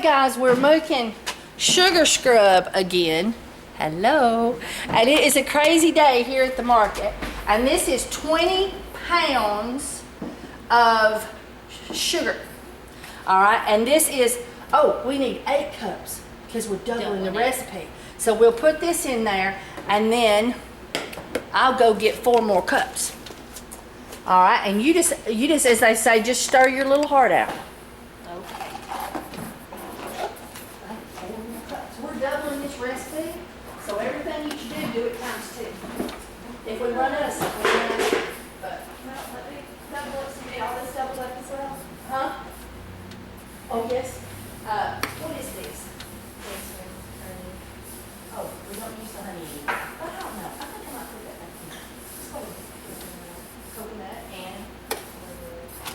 guys, we're making sugar scrub again. Hello. And it is a crazy day here at the market. And this is 20 pounds of sugar. All right, and this is, oh, we need 8 cups because we're doubling the recipe. So we'll put this in there and then I'll go get 4 more cups. All right, and you just, as they say, just stir your little heart out. Okay. 4 more cups. We're doubling this recipe, so everything you should do it times 2. If we run out of something, we run out of, but No, let me double up some, all this doubled up as well. huh? Oh yes. What is this? Oh, we don't use the honey anymore. I don't know. I think I might put that back in. Let's go with coconut and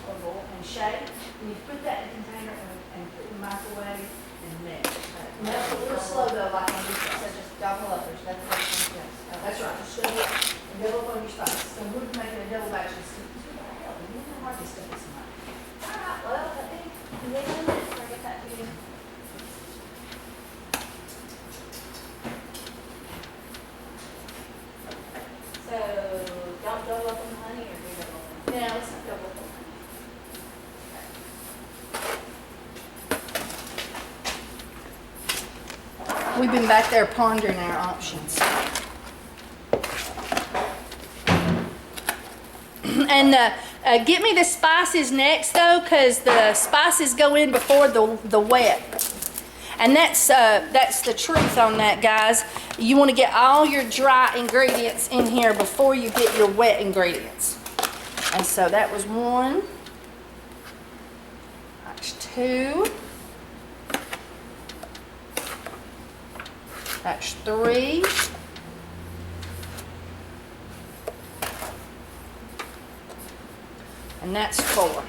oil and shake. And you put that in a container and put it in the microwave and mix. Melt it a little slow though, like on this. So just double up, there's nothing else. That's right. Just double up and double up on your spices. So we're making a double batch of stuff. You know how hard this stuff is tonight. Alright, well, I think we need a minute before I get that to you. So, don't double up on the honey or do double up on the honey? Now let's not double up on honey. We've been back there pondering our options. And get me the spices next though, because the spices go in before the wet. And that's the truth on that, guys. You want to get all your dry ingredients in here before you get your wet ingredients. And so that was 1. That's 2. That's 3. And that's 4.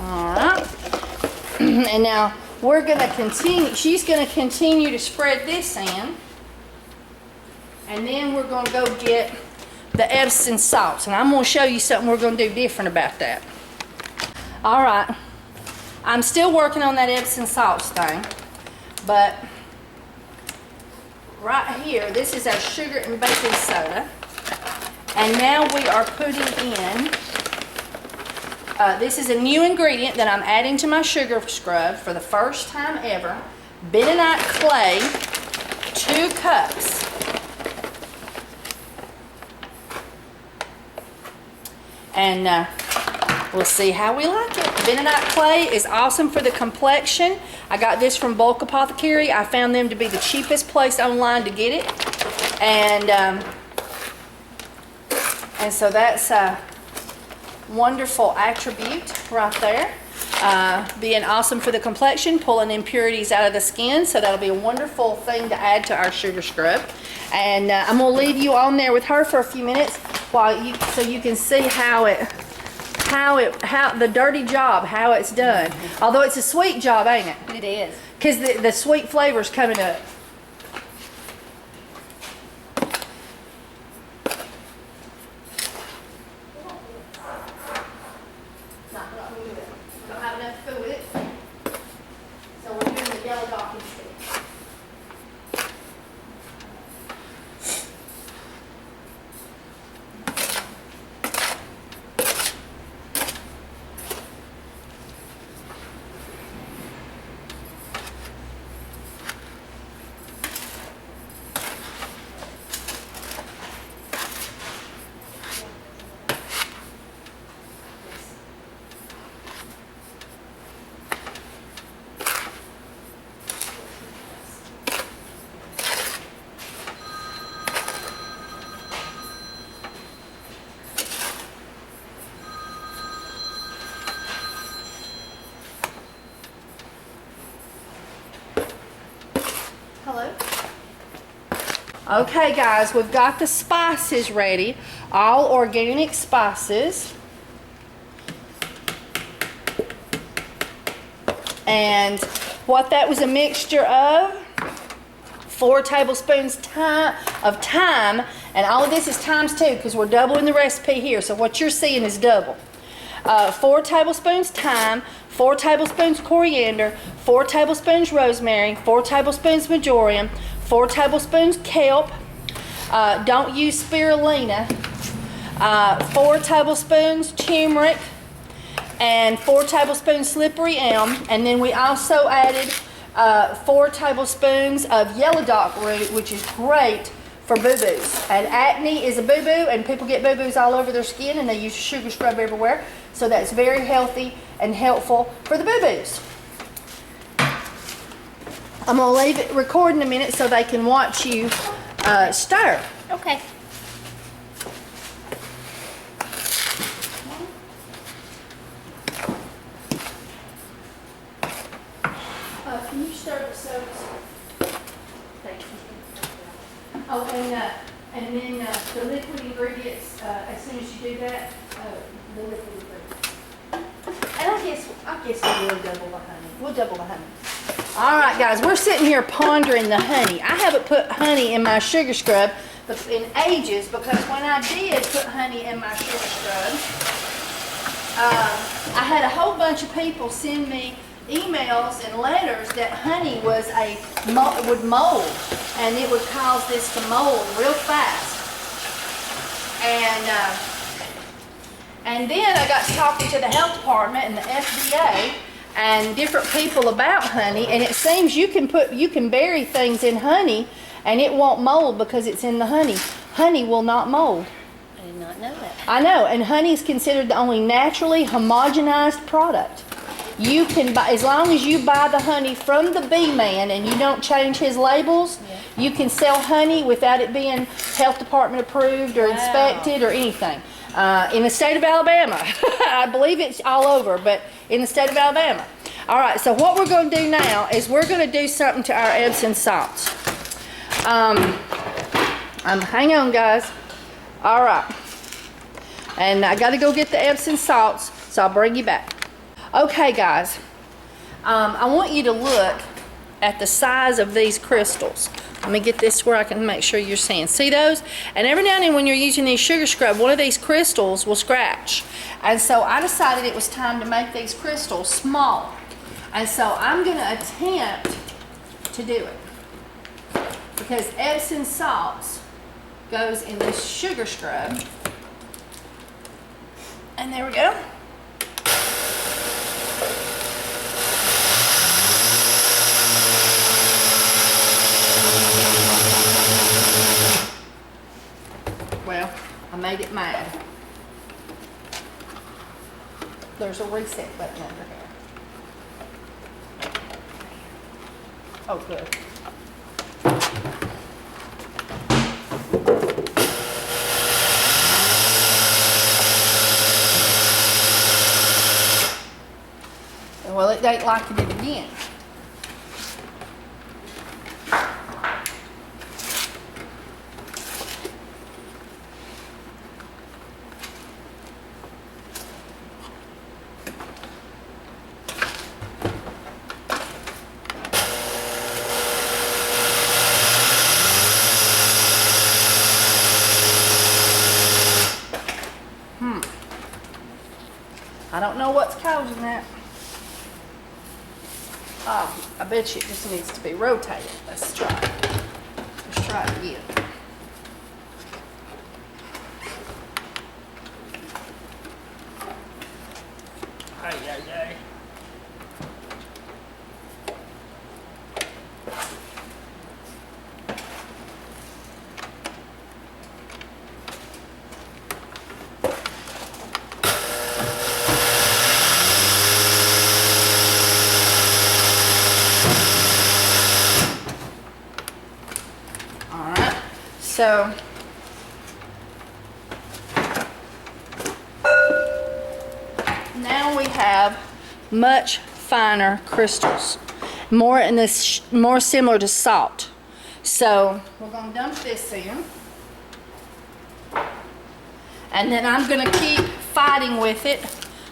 All right. And now we're going to continue, she's going to continue to spread this in. And then we're going to go get the Epsom salts. And I'm going to show you something we're going to do different about that. All right. I'm still working on that Epsom salts thing. But right here, this is our sugar and baking soda. And now we are putting in, this is a new ingredient that I'm adding to my sugar scrub for the first time ever. Bentonite clay, 2 cups. And we'll see how we like it. Bentonite clay is awesome for the complexion. I got this from Bulk Apothecary. I found them to be the cheapest place online to get it. And so that's a wonderful attribute right there. Being awesome for the complexion, pulling impurities out of the skin. So that'll be a wonderful thing to add to our sugar scrub. And I'm gonna leave you on there with her for a few minutes so you can see how the dirty job, how it's done. Although it's a sweet job, ain't it? It is. Because the sweet flavor's coming up. Don't have enough food with it. So we're doing the yellow dock instead. Hello? Okay guys, we've got the spices ready. All organic spices. And what that was a mixture of, 4 tablespoons of thyme, and all of this is times 2 because we're doubling the recipe here. So what you're seeing is double. 4 tablespoons thyme, 4 tablespoons coriander, 4 tablespoons rosemary, 4 tablespoons marjoram, 4 tablespoons kelp. Don't use spirulina. 4 tablespoons turmeric, and 4 tablespoons slippery elm. And then we also added 4 tablespoons of yellow dock root, which is great for boo-boos. And acne is a boo-boo, and people get boo-boos all over their skin, and they use sugar scrub everywhere. So that's very healthy and helpful for the boo-boos. I'm gonna leave it recording a minute so they can watch you stir. Okay. Can you stir the soaps? Thank you. Oh, and then the liquid ingredients, as soon as you do that, the liquid ingredients. And I guess we will double the honey. We'll double the honey. All right, guys, we're sitting here pondering the honey. I haven't put honey in my sugar scrub in ages because when I did put honey in my sugar scrub, I had a whole bunch of people send me emails and letters that honey was would mold, and it would cause this to mold real fast. And then I got to talking to the health department and the FDA and different people about honey, and it seems you can bury things in honey and it won't mold because it's in the honey. Honey will not mold. I did not know that. I know, and honey is considered the only naturally homogenized product. You can buy, as long as you buy the honey from the bee man and you don't change his labels, you can sell honey without it being health department approved or inspected or anything. In the state of Alabama. I believe it's all over, but in the state of Alabama. All right, so what we're going to do now is we're going to do something to our Epsom salts. Hang on, guys. All right. And I got to go get the Epsom salts, so I'll bring you back. Okay, guys. I want you to look at the size of these crystals. Let me get this where I can make sure you're seeing. See those? And every now and then when you're using these sugar scrub, one of these crystals will scratch. And so I decided it was time to make these crystals small. And so I'm going to attempt to do it. Because Epsom salts goes in this sugar scrub. And there we go. Well, I made it mad. There's a reset button under here. Oh, good. Well, it ain't like it did again. I don't know what's causing that. Oh, I bet you it just needs to be rotated. Let's try it. Let's try it again. Ay, ay, ay. So now we have much finer crystals, more similar to salt. So we're going to dump this in, and then I'm going to keep fighting with it.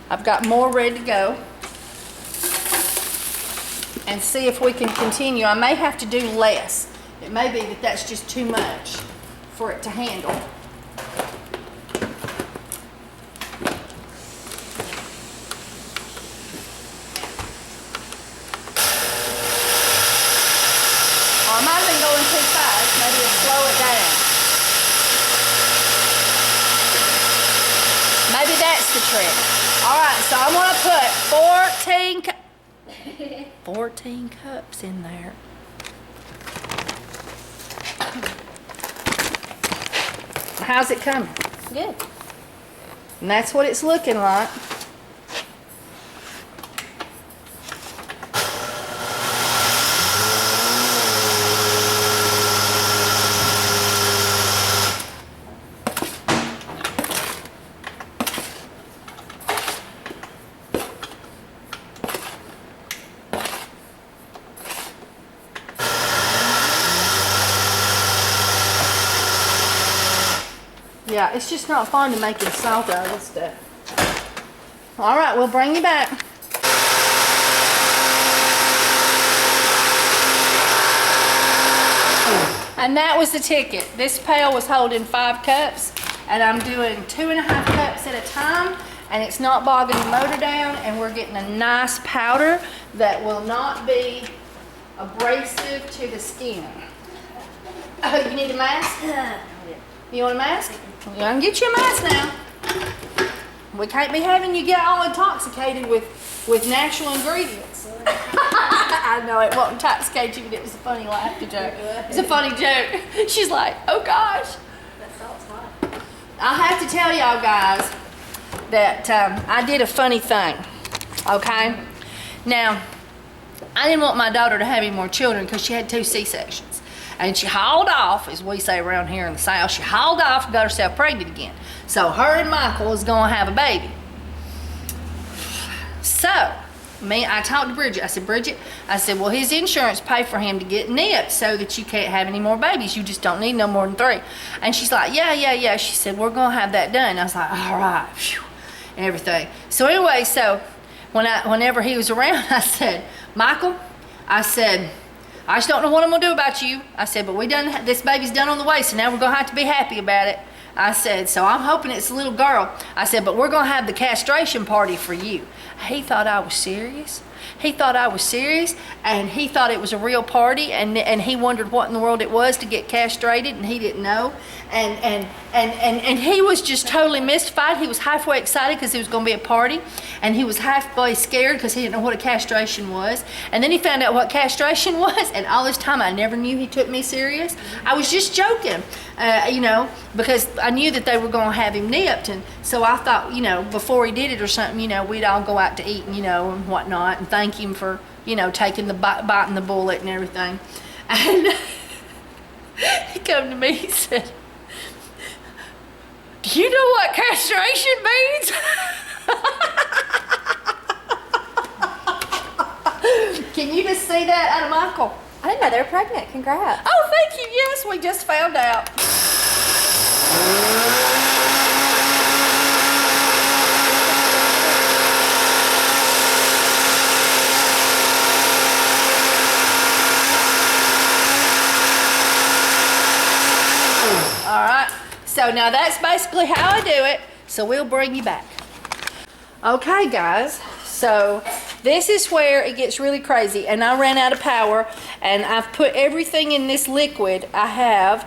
I've got more ready to go, and see if we can continue. I may have to do less It may be that that's just too much for it to handle. Or I might have been going too fast. Maybe it'll slow it down. Maybe that's the trick. All right, so I'm gonna put 14 cups in there. How's it coming? Good. And that's what it's looking like. Yeah, it's just not fun to making salt out of this stuff. All right, we'll bring you back. And that was the ticket. This pail was holding 5 cups, and I'm doing 2.5 cups at a time, and it's not bogging the motor down, and we're getting a nice powder that will not be abrasive to the skin. Oh, you need a mask? You want a mask? I can get you a mask now. We can't be having you get all intoxicated with natural ingredients. I know it won't intoxicate you, but it was a funny laughter joke. It's a funny joke. She's like, oh gosh. That salt's hot. I have to tell y'all guys that I did a funny thing, okay? Now, I didn't want my daughter to have any more children because she had 2 C-sections. And she hauled off, as we say around here in the South, she hauled off and got herself pregnant again. So her and Michael is gonna have a baby. So, I talked to Bridget. I said, Bridget, well, his insurance paid for him to get nipped so that you can't have any more babies. You just don't need no more than 3. And she's like, yeah. She said, we're gonna have that done. I was like, all right, phew, and everything. So anyway, whenever he was around, I said, Michael, I said, I just don't know what I'm gonna do about you. I said, but this baby's done on the way, so now we're gonna have to be happy about it. I said, so I'm hoping it's a little girl. I said, but we're gonna have the castration party for you. He thought I was serious. He thought I was serious, and he thought it was a real party, and he wondered what in the world it was to get castrated, and he didn't know. And he was just totally mystified. He was halfway excited because it was going to be a party, and he was halfway scared because he didn't know what a castration was. And then he found out what castration was, and all this time I never knew he took me serious. I was just joking, because I knew that they were going to have him nipped, and so I thought, before he did it or something, we'd all go out to eat, and whatnot, and thank him for, taking the biting the bullet and everything. And he come to me, he said, do you know what castration means? Can you just see that out of Michael? I didn't know they were pregnant. Congrats. Oh, thank you. Yes, we just found out. All right. So now that's basically how I do it. So we'll bring you back. Okay, guys. So this is where it gets really crazy, and I ran out of power, and I've put everything in this liquid. I've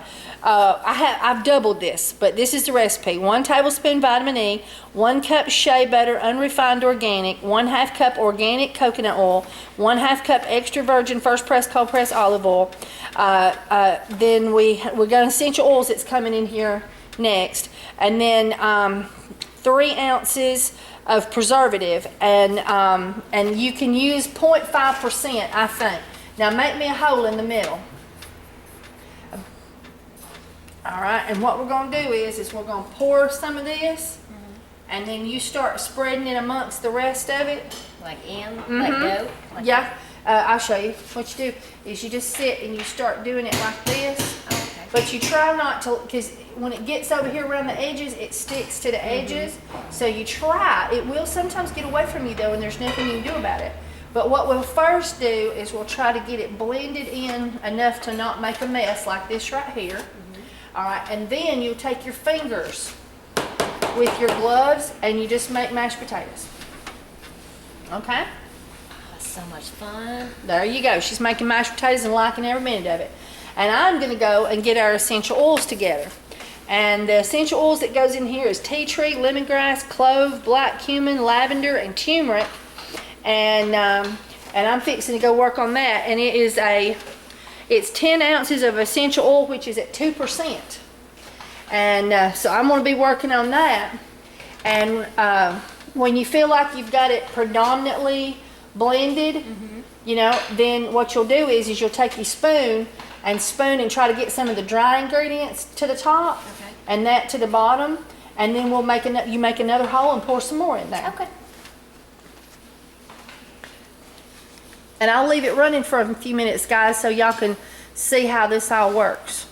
doubled this, but this is the recipe. 1 tablespoon vitamin E, 1 cup shea butter, unrefined organic, 1/2 cup organic coconut oil, 1/2 cup extra virgin first press cold press olive oil. Then we're got essential oils that's coming in here next, and then 3 ounces of preservative, and you can use 0.5%, I think. Now make me a hole in the middle. All right, and what we're gonna do is we're gonna pour some of this, and then you start spreading it amongst the rest of it. Like like go? Yeah, I'll show you. What you do is you just sit and you start doing it like this. Oh, okay. But you try not to, because when it gets over here around the edges, it sticks to the edges. So you try. It will sometimes get away from you though, and there's nothing you can do about it. But what we'll first do is we'll try to get it blended in enough to not make a mess like this right here. All right, and then you'll take your fingers with your gloves and you just make mashed potatoes. Okay? That's so much fun. There you go. She's making mashed potatoes and liking every minute of it. And I'm gonna go and get our essential oils together. And the essential oils that goes in here is tea tree, lemongrass, clove, black cumin, lavender, and turmeric. And I'm fixing to go work on that. And it's 10 ounces of essential oil, which is at 2%. And so I'm gonna be working on that. And when you feel like you've got it predominantly blended, you know, then what you'll do is you'll take your spoon and try to get some of the dry ingredients to the top, and that to the bottom, and then we'll make you make another hole and pour some more in there. Okay. And I'll leave it running for a few minutes, guys, so y'all can see how this all works.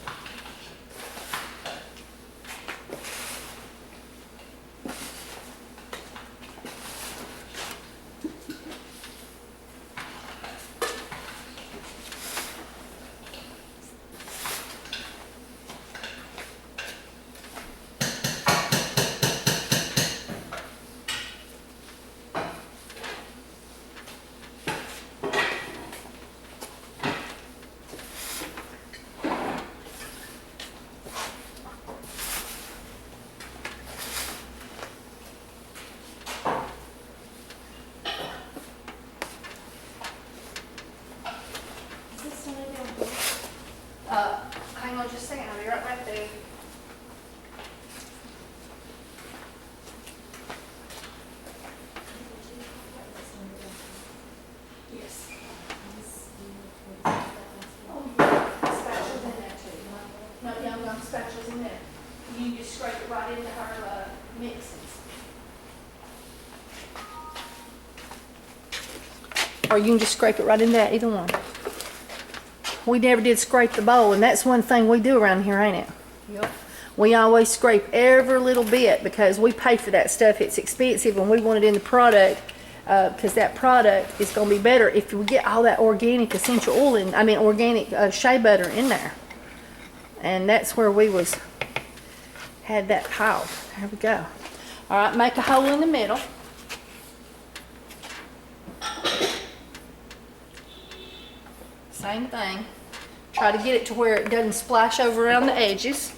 Hang on just a second, I'll be right back there. Yes. Oh, yeah, spatulas in there too. No, yeah, I'm gonna spatulas in there. You just scrape it right into her mixes. Or you can just scrape it right in that, either one. We never did scrape the bowl, and that's one thing we do around here, ain't it? Yep. We always scrape every little bit because we pay for that stuff. It's expensive, and we want it in the product because that product is going to be better if we get all that organic essential oil in. I mean, organic shea butter in there. And that's where we had that pile. There we go. All right, make a hole in the middle. Same thing. Try to get it to where it doesn't splash over around the edges.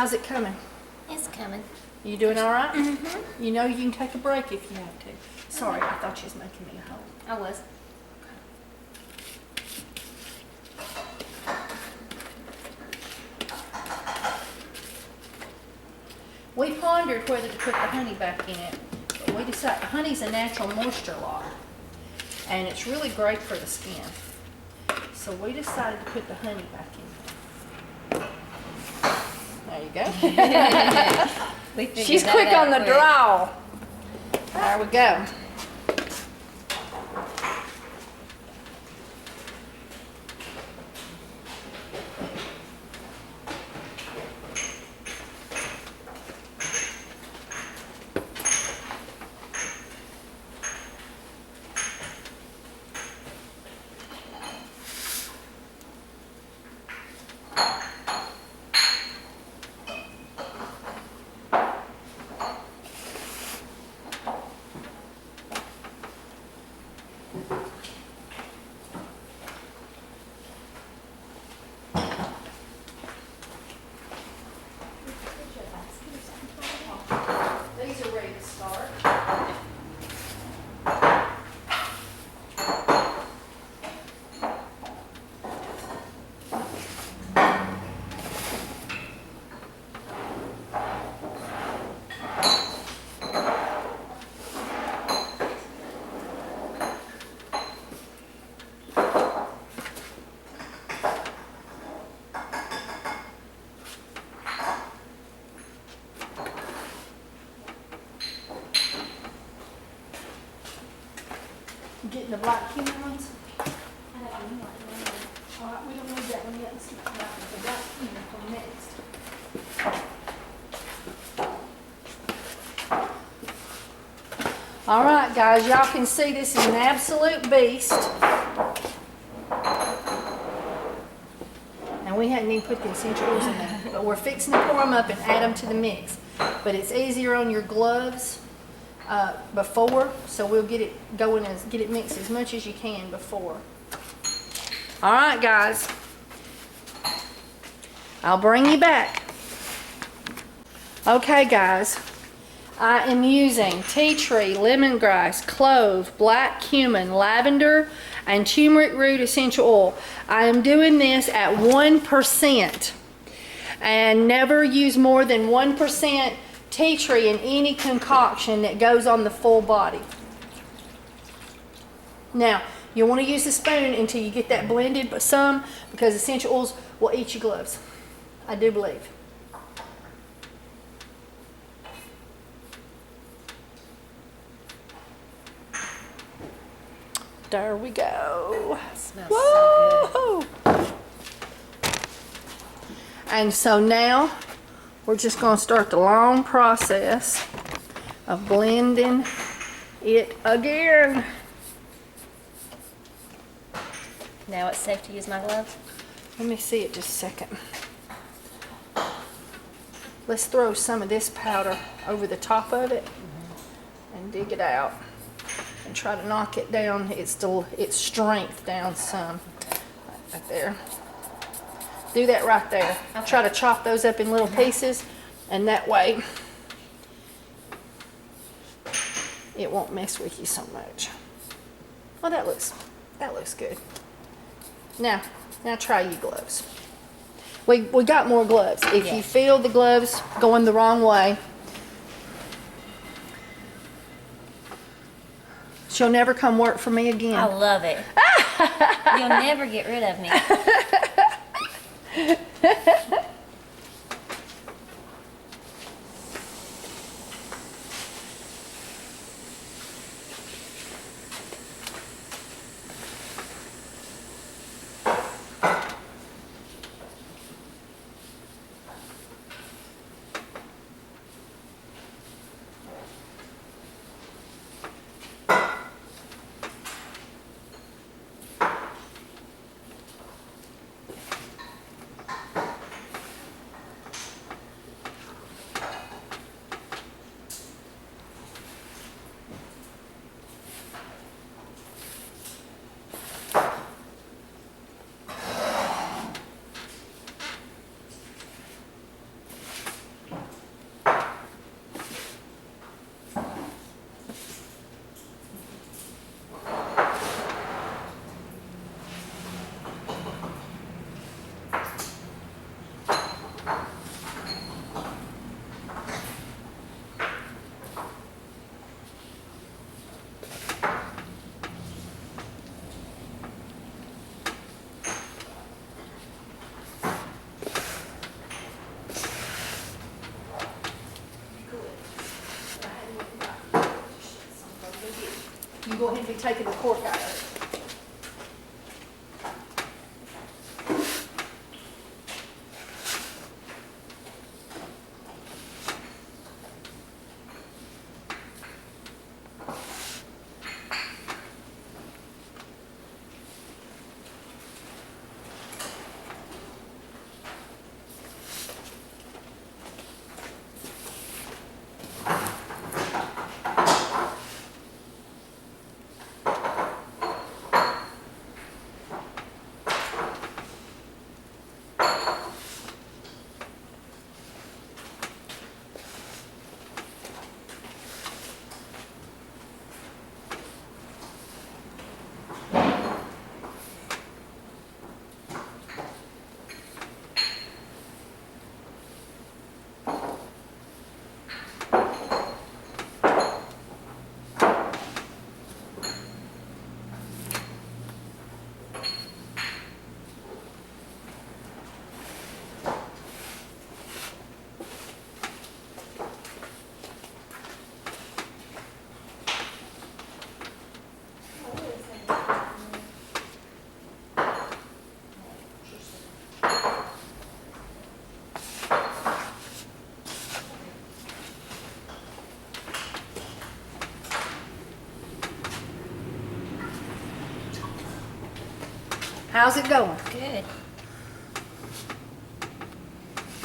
How's it coming? It's coming. You doing all right? Mm-hmm. You know you can take a break if you have to. Sorry, I thought you was making me a hole. I was. We pondered whether to put the honey back in it, but we decided honey's a natural moisture lock, and it's really great for the skin. So we decided to put the honey back in there. There you go. She's quick on the draw. There we go. These are ready to start. Getting the black cumin ones. All right, we don't need that one yet. Let's get the black cumin for next. All right, guys, y'all can see this is an absolute beast. And we hadn't even put the essential oils in there, but we're fixing to pour them up and add them to the mix. But it's easier on your gloves before, so we'll get it going and get it mixed as much as you can before. All right, guys, I'll bring you back. Okay, guys, I am using tea tree, lemongrass, clove, black cumin, lavender, and turmeric root essential oil. I am doing this at 1%, and never use more than 1% tea tree in any concoction that goes on the full body. Now, you want to use the spoon until you get that blended, but some, because essential oils will eat your gloves. I do believe. There we go. Smells Whoa! so good. And so now we're just going to start the long process of blending it again. Now it's safe to use my gloves. Let me see it just a second. Let's throw some of this powder over the top of it and dig it out and try to knock it down, its strength down some. Right there. Do that right there. Okay. Try to chop those up in little pieces, and that way it won't mess with you so much. Well, that looks good. Now try your gloves. We got more gloves. If you feel the gloves going the wrong way, she'll never come work for me again. I love it. You'll never get rid of me. You go ahead and be taking the cork out of it. How's it going? Good.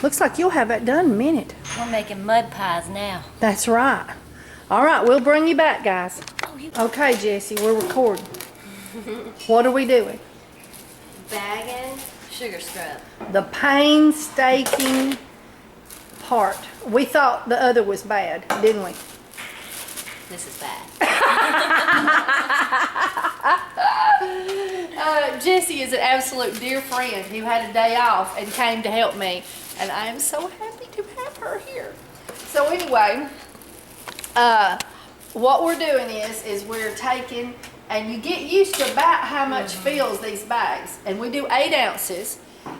Looks like you'll have that done in a minute. We're making mud pies now. That's right. All right, we'll bring you back, guys. Oh, you Okay, Jessie, we're recording. What are we doing? bagging sugar scrub. The painstaking part. We thought the other was bad, didn't we? This is bad. Jessie is an absolute dear friend who had a day off and came to help me, and I am so happy to have her here. So anyway, what we're doing is we're taking, and you get used to about how much fills these bags, and we do 8 ounces,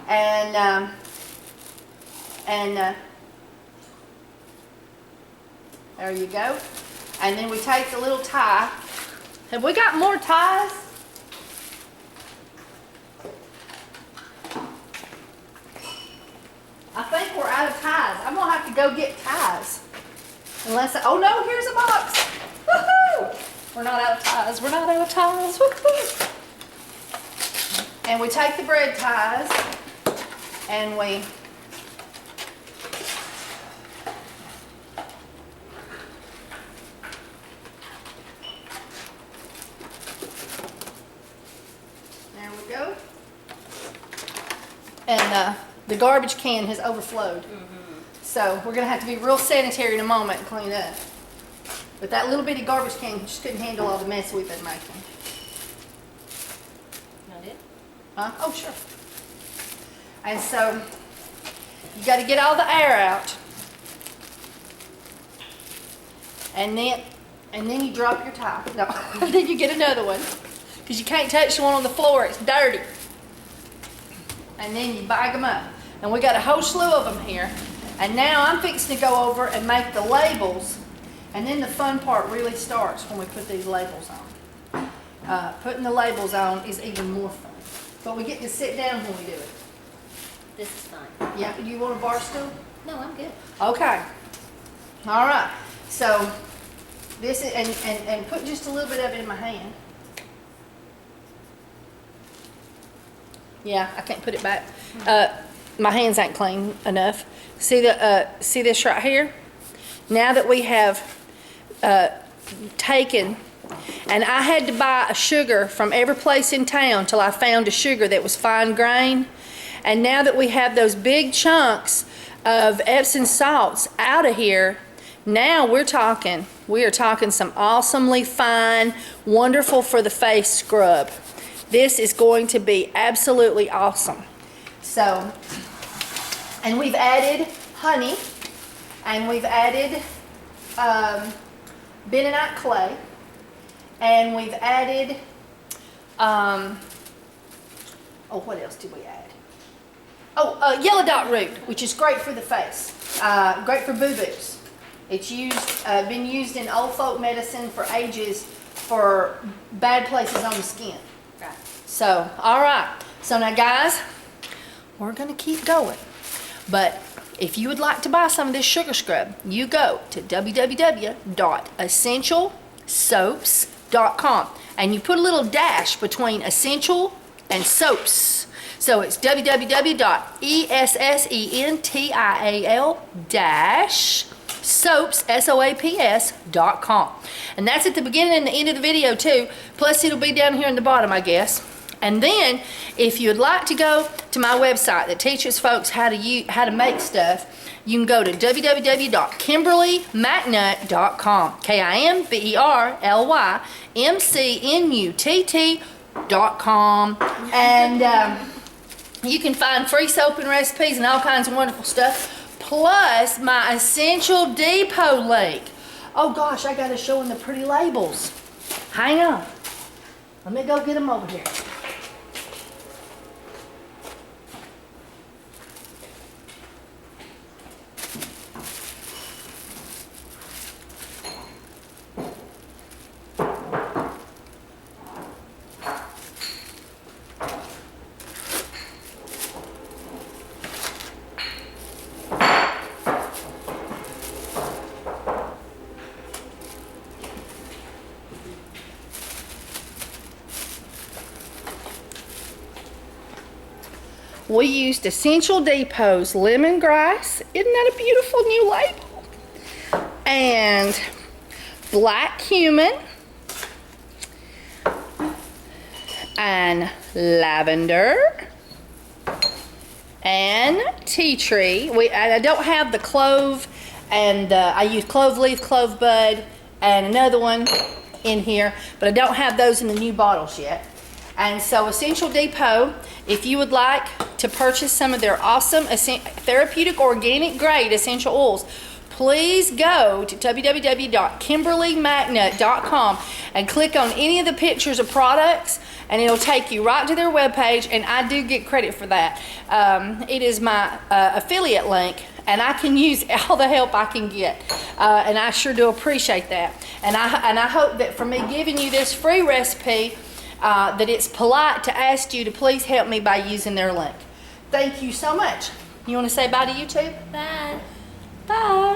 and there you go. And then we take the little tie. Have we got more ties? I think we're out of ties. I'm gonna have to go get ties. Unless, oh no, here's a box. Woohoo! We're not out of ties. We're not out of ties. Woohoo! And we take the bread ties and we there we go. And the garbage can has overflowed. So we're gonna have to be real sanitary in a moment and clean up. But that little bitty garbage can just couldn't handle all the mess we've been making. Not it? Huh? Oh, sure. And so you got to get all the air out, and then you drop your tie. No, then you get another one because you can't touch the one on the floor; it's dirty. And then you bag them up, and we got a whole slew of them here. And now I'm fixing to go over and make the labels, and then the fun part really starts when we put these labels on. Putting the labels on is even more fun. But we get to sit down when we do it. This is fine. Yeah, do you want a bar stool? No, I'm good. Okay. All right. So this is, and put just a little bit of it in my hand. Yeah, I can't put it back. My hands ain't clean enough. See this right here? Now that we have taken, and I had to buy a sugar from every place in town till I found a sugar that was fine grain. And now that we have those big chunks of Epsom salts out of here, now we are talking some awesomely fine, wonderful for the face scrub. This is going to be absolutely awesome. So, and we've added honey, and we've added bentonite clay, and we've added, what else did we add? Yellow dot root, which is great for the face, great for boo-boos. It's been used in old folk medicine for ages for bad places on the skin. Right. So, all right. So now guys, we're gonna keep going. But if you would like to buy some of this sugar scrub, you go to www.essentialsoaps.com and you put a little dash between essential and soaps. So it's www.essential-soaps.com. And that's at the beginning and the end of the video too. Plus it'll be down here in the bottom, I guess. And then, if you'd like to go to my website that teaches folks how to make stuff, you can go to www.kimberlymcnutt.com. KIMBERLYMCNUTT.com. And you can find free soap and recipes and all kinds of wonderful stuff. Plus my Essential Depot link. Oh gosh, I gotta show them the pretty labels. Hang on. Let me go get them over here. We used Essential Depot's lemongrass. Isn't that a beautiful new label? And black cumin and lavender and tea tree. I don't have the clove, and I use clove leaf, clove bud, and another one in here, but I don't have those in the new bottles yet. And so Essential Depot, if you would like to purchase some of their awesome therapeutic organic grade essential oils, please go to www.kimberlymcnutt.com and click on any of the pictures of products, and it'll take you right to their webpage, and I do get credit for that. It is my affiliate link, and I can use all the help I can get, and I sure do appreciate that. And I hope that for me giving you this free recipe, that it's polite to ask you to please help me by using their link. Thank you so much. You want to say bye to YouTube? Bye. Bye.